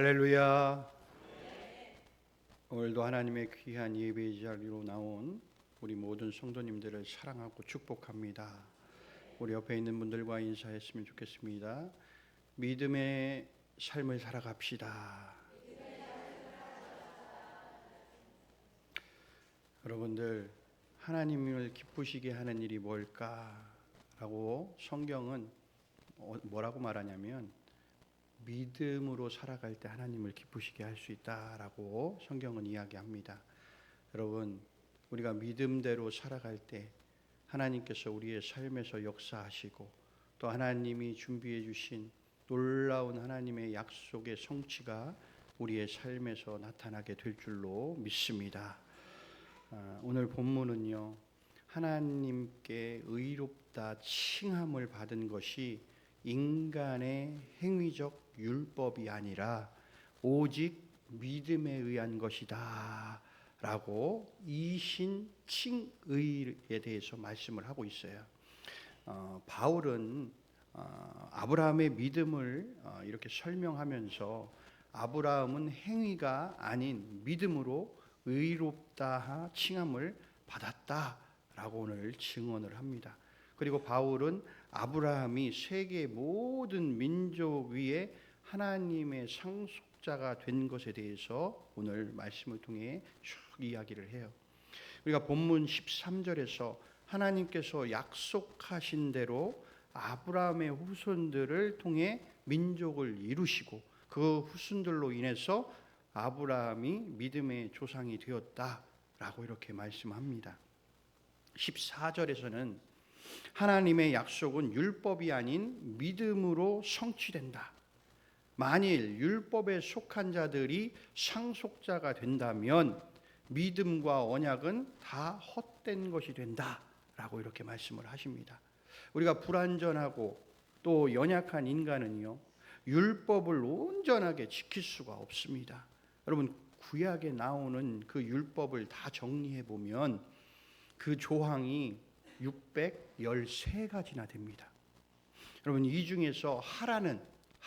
할렐루야. 오늘도 하나님의 귀한 예배의 자리로 나온 우리 모든 성도님들을 사랑하고 축복합니다. 우리 옆에 있는 분들과 인사했으면 좋겠습니다. 믿음의 삶을 살아갑시다. 여러분들, 하나님을 기쁘시게 하는 일이 뭘까라고 성경은 뭐라고 말하냐면 믿음으로 살아갈 때 하나님을 기쁘시게 할 수 있다라고 성경은 이야기합니다. 여러분, 우리가 믿음대로 살아갈 때 하나님께서 우리의 삶에서 역사하시고 또 하나님이 준비해 주신 놀라운 하나님의 약속의 성취가 우리의 삶에서 나타나게 될 줄로 믿습니다. 오늘 본문은요, 하나님께 의롭다 칭함을 받은 것이 인간의 행위적 율법이 아니라 오직 믿음에 의한 것이다 라고 이신칭의에 대해서 말씀을 하고 있어요. 바울은 아브라함의 믿음을 이렇게 설명하면서 아브라함은 행위가 아닌 믿음으로 의롭다 칭함을 받았다라고 오늘 증언을 합니다. 그리고 바울은 아브라함이 세계 모든 민족 위에 하나님의 상속자가 된 것에 대해서 오늘 말씀을 통해 쭉 이야기를 해요. 우리가 본문 13절에서 하나님께서 약속하신 대로 아브라함의 후손들을 통해 민족을 이루시고 그 후손들로 인해서 아브라함이 믿음의 조상이 되었다라고 이렇게 말씀합니다. 14절에서는 하나님의 약속은 율법이 아닌 믿음으로 성취된다. 만일 율법에 속한 자들이 상속자가 된다면 믿음과 언약은 다 헛된 것이 된다라고 이렇게 말씀을 하십니다. 우리가 불완전하고 또 연약한 인간은요, 율법을 온전하게 지킬 수가 없습니다. 여러분, 구약에 나오는 그 율법을 다 정리해 보면 그 조항이 613가지나 됩니다. 여러분, 이 중에서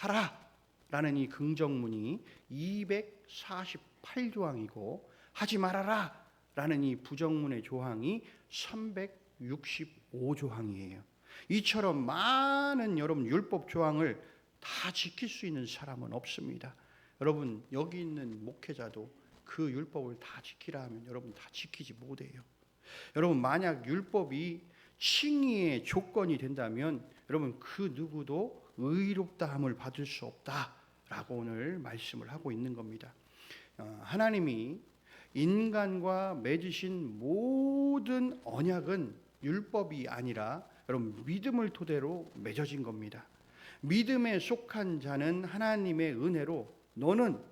하라라는 이 긍정문이 248조항이고 하지 말아라라는 이 부정문의 조항이 365조항이에요. 이처럼 많은 여러분 율법 조항을 다 지킬 수 있는 사람은 없습니다. 여러분, 여기 있는 목회자도 그 율법을 다 지키라 하면 여러분 다 지키지 못해요. 여러분, 만약 율법이 칭의의 조건이 된다면 여러분 그 누구도 의롭다함을 받을 수 없다라고 오늘 말씀을 하고 있는 겁니다. 하나님이 인간과 맺으신 모든 언약은 율법이 아니라 여러분 믿음을 토대로 맺어진 겁니다. 믿음에 속한 자는 하나님의 은혜로 너는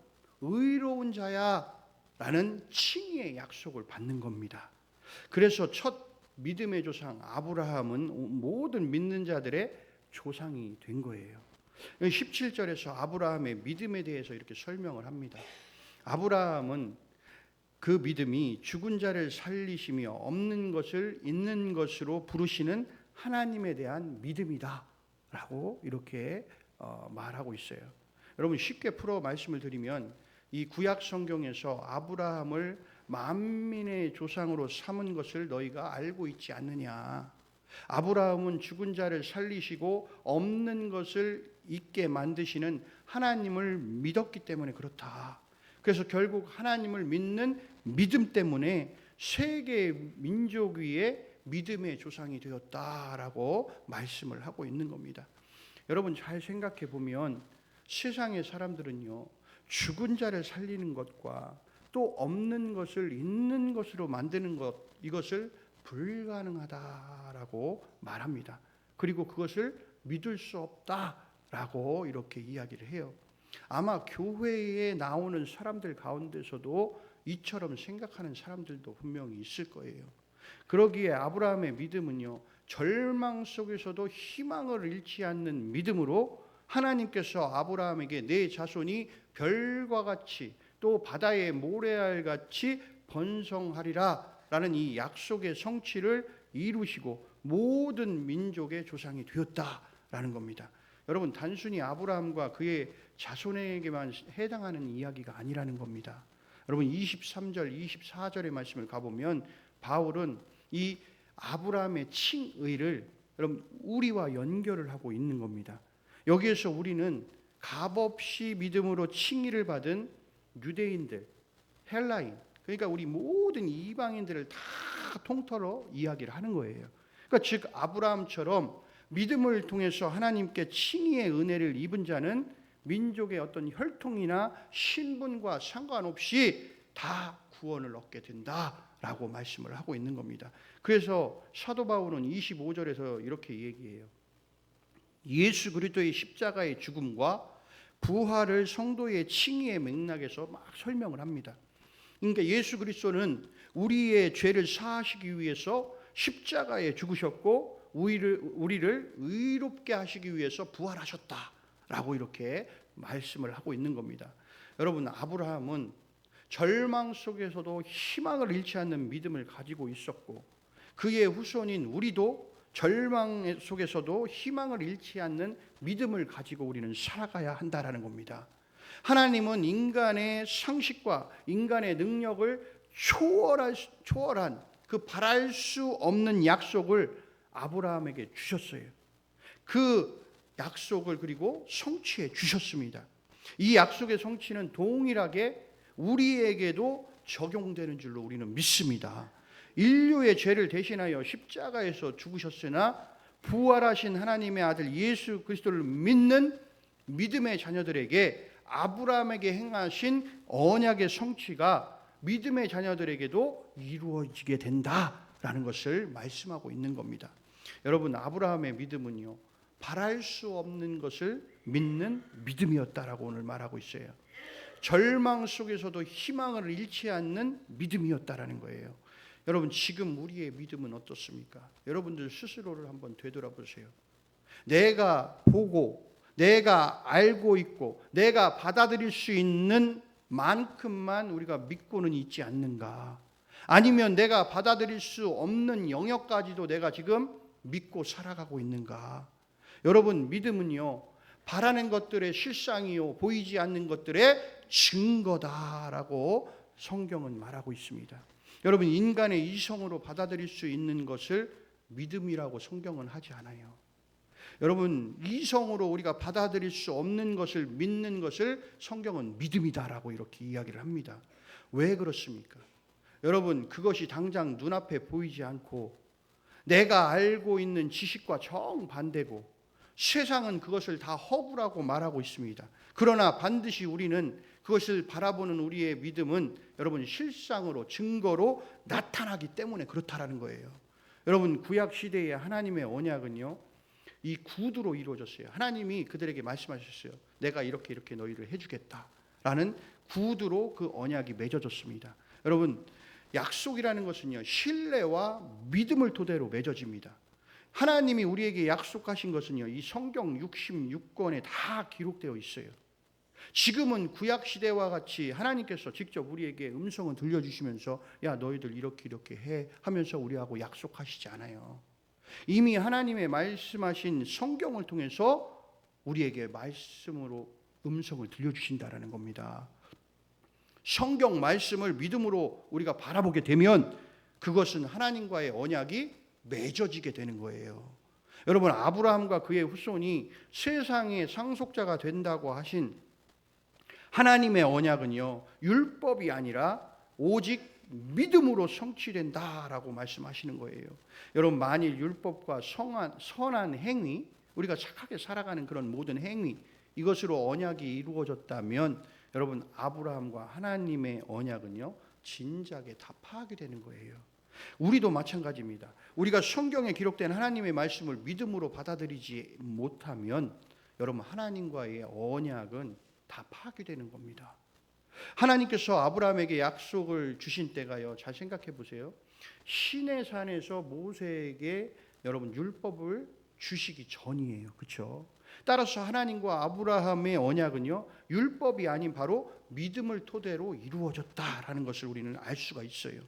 의로운 자야 라는 칭의의 약속을 받는 겁니다. 그래서 첫 믿음의 조상 아브라함은 모든 믿는 자들의 조상이 된 거예요. 17절에서 아브라함의 믿음에 대해서 이렇게 설명을 합니다. 아브라함은 그 믿음이 죽은 자를 살리시며 없는 것을 있는 것으로 부르시는 하나님에 대한 믿음이다 라고 이렇게 말하고 있어요. 여러분, 쉽게 풀어 말씀을 드리면 이 구약 성경에서 아브라함을 만민의 조상으로 삼은 것을 너희가 알고 있지 않느냐. 아브라함은 죽은 자를 살리시고 없는 것을 있게 만드시는 하나님을 믿었기 때문에 그렇다. 그래서 결국 하나님을 믿는 믿음 때문에 세계 민족 위에 믿음의 조상이 되었다라고 말씀을 하고 있는 겁니다. 여러분, 잘 생각해 보면 세상의 사람들은요, 죽은 자를 살리는 것과 또 없는 것을 있는 것으로 만드는 것, 이것을 불가능하다라고 말합니다. 그리고 그것을 믿을 수 없다라고 이렇게 이야기를 해요. 아마 교회에 나오는 사람들 가운데서도 이처럼 생각하는 사람들도 분명히 있을 거예요. 그러기에 아브라함의 믿음은요, 절망 속에서도 희망을 잃지 않는 믿음으로 하나님께서 아브라함에게 내 자손이 별과 같이 또 바다의 모래알 같이 번성하리라 라는 이 약속의 성취를 이루시고 모든 민족의 조상이 되었다라는 겁니다. 여러분, 단순히 아브라함과 그의 자손에게만 해당하는 이야기가 아니라는 겁니다. 여러분 23절, 24절의 말씀을 가보면 바울은 이 아브라함의 칭의를 여러분 우리와 연결을 하고 있는 겁니다. 여기에서 우리는 값없이 믿음으로 칭의를 받은 유대인들, 헬라인, 그러니까 우리 모든 이방인들을 다 통틀어 이야기를 하는 거예요. 그러니까 즉 아브라함처럼 믿음을 통해서 하나님께 칭의의 은혜를 입은 자는 민족의 어떤 혈통이나 신분과 상관없이 다 구원을 얻게 된다라고 말씀을 하고 있는 겁니다. 그래서 사도 바울은 25절에서 이렇게 얘기해요. 예수 그리스도의 십자가의 죽음과 부활을 성도의 칭의의 맥락에서 막 설명을 합니다. 그러니까 예수 그리스도는 우리의 죄를 사하시기 위해서 십자가에 죽으셨고 우리를 의롭게 하시기 위해서 부활하셨다라고 이렇게 말씀을 하고 있는 겁니다. 여러분 아브라함은 절망 속에서도 희망을 잃지 않는 믿음을 가지고 있었고 그의 후손인 우리도 절망 속에서도 희망을 잃지 않는 믿음을 가지고 우리는 살아가야 한다라는 겁니다. 하나님은 인간의 상식과 인간의 능력을 초월한 그 바랄 수 없는 약속을 아브라함에게 주셨어요. 그 약속을 그리고 성취해 주셨습니다. 이 약속의 성취는 동일하게 우리에게도 적용되는 줄로 우리는 믿습니다. 인류의 죄를 대신하여 십자가에서 죽으셨으나 부활하신 하나님의 아들 예수 그리스도를 믿는 믿음의 자녀들에게 아브라함에게 행하신 언약의 성취가 믿음의 자녀들에게도 이루어지게 된다라는 것을 말씀하고 있는 겁니다. 여러분 아브라함의 믿음은요 바랄 수 없는 것을 믿는 믿음이었다라고 오늘 말하고 있어요. 절망 속에서도 희망을 잃지 않는 믿음이었다라는 거예요. 여러분 지금 우리의 믿음은 어떻습니까? 여러분들 스스로를 한번 되돌아보세요. 내가 보고 내가 알고 있고 내가 받아들일 수 있는 만큼만 우리가 믿고는 있지 않는가? 아니면 내가 받아들일 수 없는 영역까지도 내가 지금 믿고 살아가고 있는가? 여러분 믿음은요 바라는 것들의 실상이요 보이지 않는 것들의 증거다라고 성경은 말하고 있습니다. 여러분 인간의 이성으로 받아들일 수 있는 것을 믿음이라고 성경은 하지 않아요. 여러분 이성으로 우리가 받아들일 수 없는 것을 믿는 것을 성경은 믿음이다라고 이렇게 이야기를 합니다. 왜 그렇습니까? 여러분 그것이 당장 눈앞에 보이지 않고 내가 알고 있는 지식과 정반대고 세상은 그것을 다 허구라고 말하고 있습니다. 그러나 반드시 우리는 그것을 바라보는 우리의 믿음은 여러분 실상으로 증거로 나타나기 때문에 그렇다라는 거예요. 여러분 구약 시대의 하나님의 언약은요 이 구두로 이루어졌어요. 하나님이 그들에게 말씀하셨어요. 내가 이렇게 너희를 해주겠다라는 구두로 그 언약이 맺어졌습니다. 여러분 약속이라는 것은요 신뢰와 믿음을 토대로 맺어집니다. 하나님이 우리에게 약속하신 것은요 이 성경 66권에 다 기록되어 있어요. 지금은 구약 시대와 같이 하나님께서 직접 우리에게 음성을 들려주시면서 야 너희들 이렇게 해 하면서 우리하고 약속하시지 않아요. 이미 하나님의 말씀하신 성경을 통해서 우리에게 말씀으로 음성을 들려주신다라는 겁니다. 성경 말씀을 믿음으로 우리가 바라보게 되면 그것은 하나님과의 언약이 맺어지게 되는 거예요. 여러분 아브라함과 그의 후손이 세상의 상속자가 된다고 하신 하나님의 언약은요 율법이 아니라 오직 믿음으로 성취된다라고 말씀하시는 거예요. 여러분 만일 율법과 선한 행위 우리가 착하게 살아가는 그런 모든 행위 이것으로 언약이 이루어졌다면 여러분 아브라함과 하나님의 언약은요 진작에 다 파괴되는 거예요. 우리도 마찬가지입니다. 우리가 성경에 기록된 하나님의 말씀을 믿음으로 받아들이지 못하면 여러분 하나님과의 언약은 다 파괴되는 겁니다. 하나님께서 아브라함에게 약속을 주신 때가요 잘 생각해 보세요. 시내산에서 모세에게 여러분 율법을 주시기 전이에요. 그렇죠? 따라서 하나님과 아브라함의 언약은요 율법이 아닌 바로 믿음을 토대로 이루어졌다라는 것을 우리는 알 수가 있어요.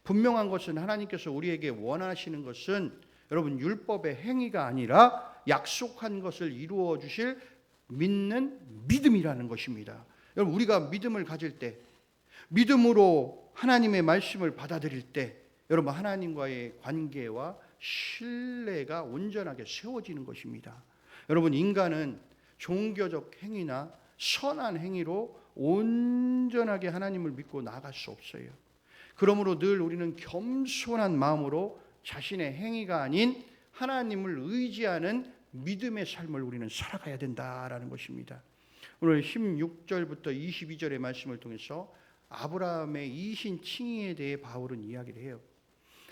분명한 것은 하나님께서 우리에게 원하시는 것은 여러분 율법의 행위가 아니라 약속한 것을 이루어 주실 믿는 믿음이라는 것입니다. 여러분, 우리가 믿음을 가질 때, 믿음으로 하나님의 말씀을 받아들일 때, 여러분, 하나님과의 관계와 신뢰가 온전하게 세워지는 것입니다. 여러분, 인간은 종교적 행위나 선한 행위로 온전하게 하나님을 믿고 나아갈 수 없어요. 그러므로 늘 우리는 겸손한 마음으로 자신의 행위가 아닌 하나님을 의지하는 믿음의 삶을 우리는 살아가야 된다라는 것입니다. 오늘 16절부터 22절의 말씀을 통해서 아브라함의 이신 칭의에 대해 바울은 이야기를 해요.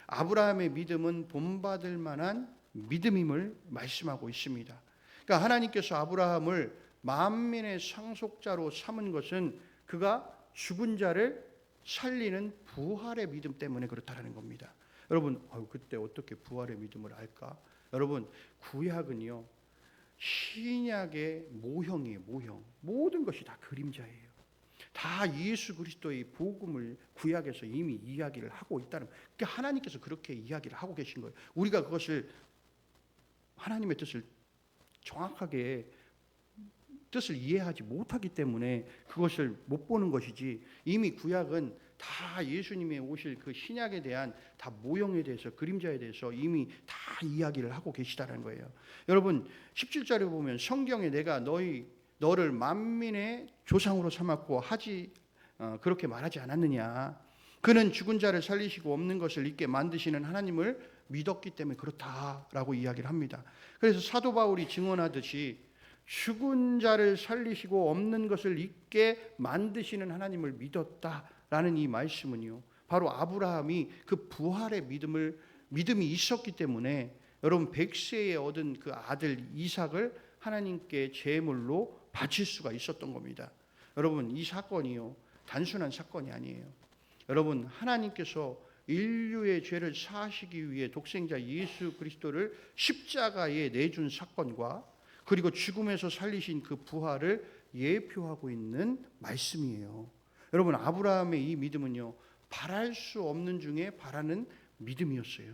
아브라함의 믿음은 본받을 만한 믿음임을 말씀하고 있습니다. 그러니까 하나님께서 아브라함을 만민의 상속자로 삼은 것은 그가 죽은 자를 살리는 부활의 믿음 때문에 그렇다는 겁니다. 여러분, 그때 어떻게 부활의 믿음을 알까? 여러분, 구약은요, 신약의 모형이에요. 모형. 모든 것이 다 그림자예요. 다 예수 그리스도의 복음을 구약에서 이미 이야기를 하고 있다는, 그러니까 하나님께서 그렇게 이야기를 하고 계신 거예요. 우리가 그것을, 하나님의 뜻을 정확하게 뜻을 이해하지 못하기 때문에 그것을 못 보는 것이지, 이미 구약은 다 예수님의 오실 그 신약에 대한 다 모형에 대해서, 그림자에 대해서 이미 다 이야기를 하고 계시다는 거예요. 여러분, 17절에 보면 성경에 내가 너를 만민의 조상으로 삼았고 그렇게 말하지 않았느냐. 그는 죽은 자를 살리시고 없는 것을 있게 만드시는 하나님을 믿었기 때문에 그렇다라고 이야기를 합니다. 그래서 사도 바울이 증언하듯이 죽은 자를 살리시고 없는 것을 있게 만드시는 하나님을 믿었다라는 이 말씀은요, 바로 아브라함이 그 부활의 믿음이 있었기 때문에 여러분, 100세에 얻은 그 아들 이삭을 하나님께 제물로 바칠 수가 있었던 겁니다. 여러분, 이 사건이요, 단순한 사건이 아니에요. 여러분, 하나님께서 인류의 죄를 사하시기 위해 독생자 예수 그리스도를 십자가에 내준 사건과 그리고 죽음에서 살리신 그 부활을 예표하고 있는 말씀이에요. 여러분, 아브라함의 이 믿음은요, 바랄 수 없는 중에 바라는 믿음이었어요.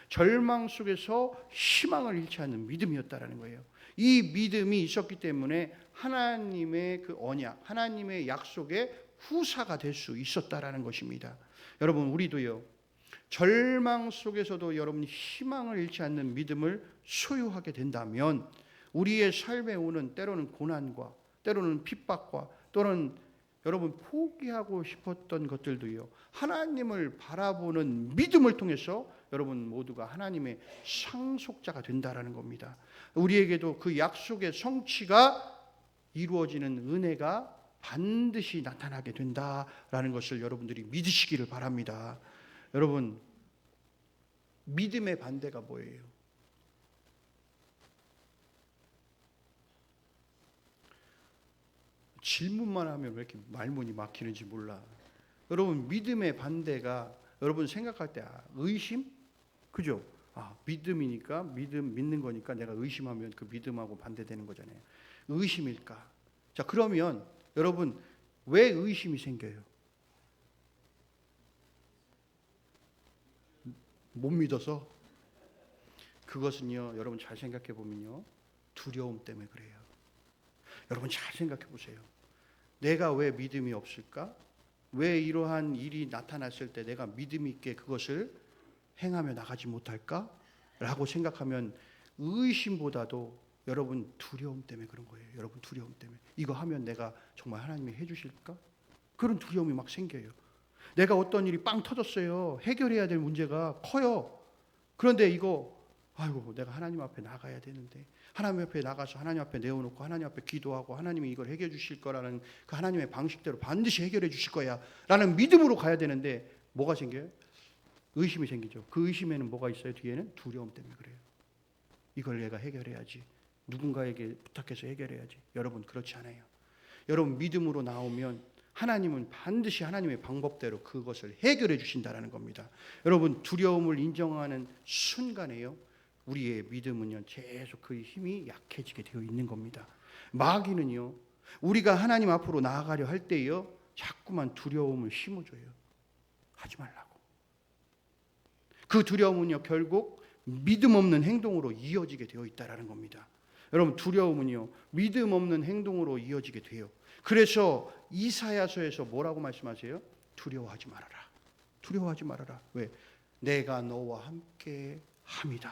절망 속에서 희망을 잃지 않는 믿음이었다라는 거예요. 이 믿음이 있었기 때문에 하나님의 그 언약, 하나님의 약속의 후사가 될 수 있었다라는 것입니다. 여러분, 우리도요, 절망 속에서도 여러분 희망을 잃지 않는 믿음을 소유하게 된다면 우리의 삶에 오는 때로는 고난과 때로는 핍박과 또는 여러분 포기하고 싶었던 것들도요, 하나님을 바라보는 믿음을 통해서 여러분 모두가 하나님의 상속자가 된다라는 겁니다. 우리에게도 그 약속의 성취가 이루어지는 은혜가 반드시 나타나게 된다라는 것을 여러분들이 믿으시기를 바랍니다. 여러분, 믿음의 반대가 뭐예요? 질문만 하면 왜 이렇게 말문이 막히는지 몰라. 여러분, 믿음의 반대가 여러분 생각할 때 의심? 그죠? 믿음이니까, 믿는 거니까 내가 의심하면 그 믿음하고 반대되는 거잖아요. 의심일까? 자, 그러면 여러분, 왜 의심이 생겨요? 못 믿어서? 그것은요, 여러분 잘 생각해 보면요, 두려움 때문에 그래요. 여러분 잘 생각해 보세요. 내가 왜 믿음이 없을까? 왜 이러한 일이 나타났을 때 내가 믿음 있게 그것을 행하며 나가지 못할까? 라고 생각하면 의심보다도 여러분 두려움 때문에 그런 거예요. 여러분 두려움 때문에. 이거 하면 내가 정말 하나님이 해주실까? 그런 두려움이 막 생겨요. 내가 어떤 일이 빵 터졌어요. 해결해야 될 문제가 커요. 그런데 이거 내가 하나님 앞에 나가야 되는데, 하나님 앞에 나가서 하나님 앞에 내어놓고 하나님 앞에 기도하고 하나님이 이걸 해결해 주실 거라는 그 하나님의 방식대로 반드시 해결해 주실 거야 라는 믿음으로 가야 되는데 뭐가 생겨요? 의심이 생기죠. 그 의심에는 뭐가 있어요? 뒤에는 두려움 때문에 그래요. 이걸 내가 해결해야지, 누군가에게 부탁해서 해결해야지. 여러분 그렇지 않아요. 여러분 믿음으로 나오면 하나님은 반드시 하나님의 방법대로 그것을 해결해 주신다라는 겁니다. 여러분 두려움을 인정하는 순간에요, 우리의 믿음은요 계속 그 힘이 약해지게 되어 있는 겁니다. 마귀는요, 우리가 하나님 앞으로 나아가려 할 때요 자꾸만 두려움을 심어줘요. 하지 말라고. 그 두려움은요 결국 믿음 없는 행동으로 이어지게 되어 있다라는 겁니다. 여러분 두려움은요 믿음 없는 행동으로 이어지게 돼요. 그래서 이사야서에서 뭐라고 말씀하세요? 두려워하지 말아라. 두려워하지 말아라. 왜? 내가 너와 함께 함이다.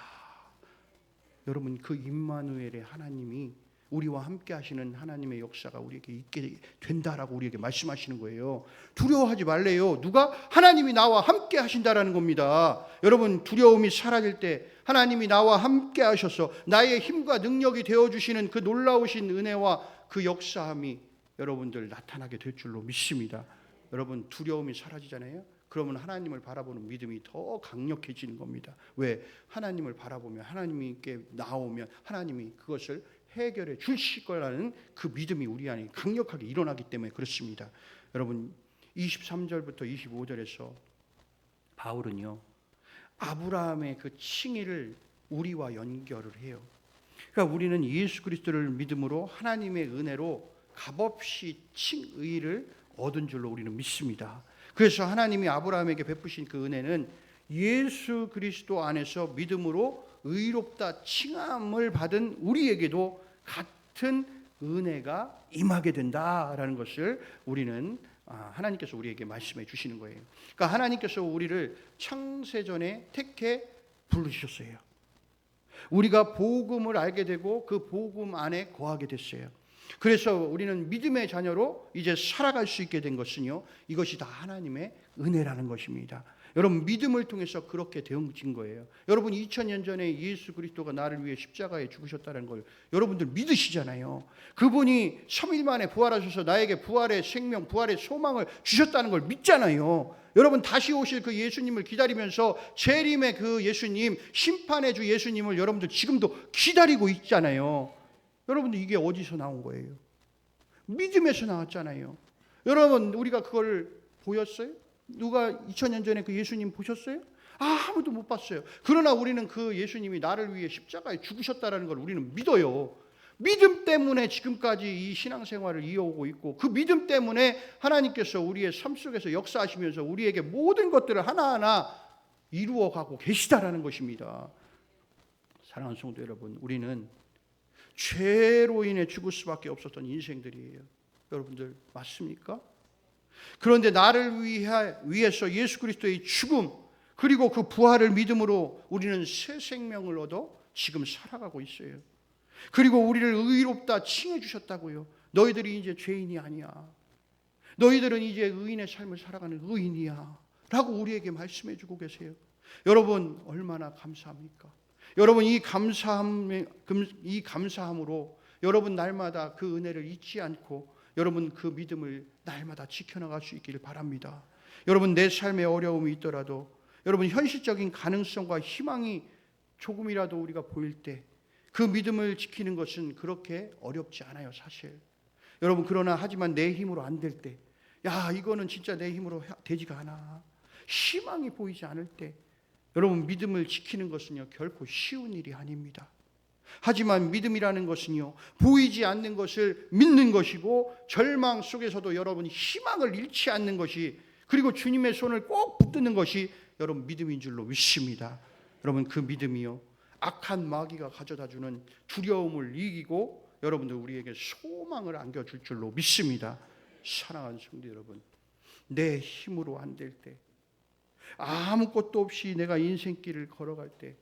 여러분 그 임마누엘의 하나님이 우리와 함께 하시는 하나님의 역사가 우리에게 있게 된다라고 우리에게 말씀하시는 거예요. 두려워하지 말래요. 누가? 하나님이 나와 함께 하신다라는 겁니다. 여러분 두려움이 사라질 때 하나님이 나와 함께 하셔서 나의 힘과 능력이 되어주시는 그 놀라우신 은혜와 그 역사함이 여러분들 나타나게 될 줄로 믿습니다. 여러분 두려움이 사라지잖아요. 그러면 하나님을 바라보는 믿음이 더 강력해지는 겁니다. 왜? 하나님을 바라보면 하나님께 나오면 하나님이 그것을 해결해 주실 거라는 그 믿음이 우리 안에 강력하게 일어나기 때문에 그렇습니다. 여러분 23절부터 25절에서 바울은요 아브라함의 그 칭의를 우리와 연결을 해요. 그러니까 우리는 예수 그리스도를 믿음으로 하나님의 은혜로 값없이 칭의를 얻은 줄로 우리는 믿습니다. 그래서 하나님이 아브라함에게 베푸신 그 은혜는 예수 그리스도 안에서 믿음으로 의롭다 칭함을 받은 우리에게도 같은 은혜가 임하게 된다라는 것을 우리는 하나님께서 우리에게 말씀해 주시는 거예요. 그러니까 하나님께서 우리를 창세전에 택해 부르셨어요. 우리가 복음을 알게 되고 그 복음 안에 거하게 됐어요. 그래서 우리는 믿음의 자녀로 이제 살아갈 수 있게 된 것은요 이것이 다 하나님의 은혜라는 것입니다. 여러분 믿음을 통해서 그렇게 되어진 거예요. 여러분 2000년 전에 예수 그리스도가 나를 위해 십자가에 죽으셨다는 걸 여러분들 믿으시잖아요. 그분이 3일 만에 부활하셔서 나에게 부활의 생명, 부활의 소망을 주셨다는 걸 믿잖아요. 여러분 다시 오실 그 예수님을 기다리면서 재림의 그 예수님, 심판의 주 예수님을 여러분들 지금도 기다리고 있잖아요. 여러분들 이게 어디서 나온 거예요? 믿음에서 나왔잖아요. 여러분 우리가 그걸 보였어요? 누가 2000년 전에 그 예수님 보셨어요? 아무도 못 봤어요. 그러나 우리는 그 예수님이 나를 위해 십자가에 죽으셨다는 걸 우리는 믿어요. 믿음 때문에 지금까지 이 신앙생활을 이어오고 있고 그 믿음 때문에 하나님께서 우리의 삶 속에서 역사하시면서 우리에게 모든 것들을 하나하나 이루어가고 계시다라는 것입니다. 사랑하는 성도 여러분, 우리는 죄로 인해 죽을 수밖에 없었던 인생들이에요. 여러분들 맞습니까? 그런데 나를 위해서 예수 그리스도의 죽음 그리고 그 부활을 믿음으로 우리는 새 생명을 얻어 지금 살아가고 있어요. 그리고 우리를 의롭다 칭해 주셨다고요. 너희들이 이제 죄인이 아니야. 너희들은 이제 의인의 삶을 살아가는 의인이야 라고 우리에게 말씀해 주고 계세요. 여러분 얼마나 감사합니까? 여러분 이 감사함으로 여러분 날마다 그 은혜를 잊지 않고 여러분 그 믿음을 날마다 지켜나갈 수 있기를 바랍니다. 여러분 내 삶에 어려움이 있더라도 여러분 현실적인 가능성과 희망이 조금이라도 우리가 보일 때 그 믿음을 지키는 것은 그렇게 어렵지 않아요 사실. 여러분 그러나 하지만 내 힘으로 안 될 때 이거는 진짜 내 힘으로 되지가 않아. 희망이 보이지 않을 때 여러분 믿음을 지키는 것은요 결코 쉬운 일이 아닙니다. 하지만 믿음이라는 것은요 보이지 않는 것을 믿는 것이고 절망 속에서도 여러분 희망을 잃지 않는 것이 그리고 주님의 손을 꼭 붙드는 것이 여러분 믿음인 줄로 믿습니다. 여러분 그 믿음이요 악한 마귀가 가져다주는 두려움을 이기고 여러분들 우리에게 소망을 안겨줄 줄로 믿습니다. 사랑하는 성도 여러분, 내 힘으로 안 될 때 아무것도 없이 내가 인생길을 걸어갈 때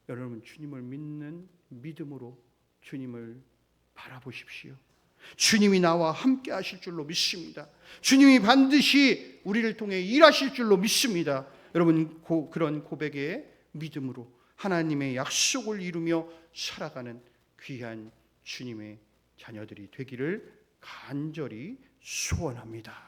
여러분 주님을 믿는 믿음으로 주님을 바라보십시오. 주님이 나와 함께 하실 줄로 믿습니다. 주님이 반드시 우리를 통해 일하실 줄로 믿습니다. 여러분 그런 고백의 믿음으로 하나님의 약속을 이루며 살아가는 귀한 주님의 자녀들이 되기를 간절히 소원합니다.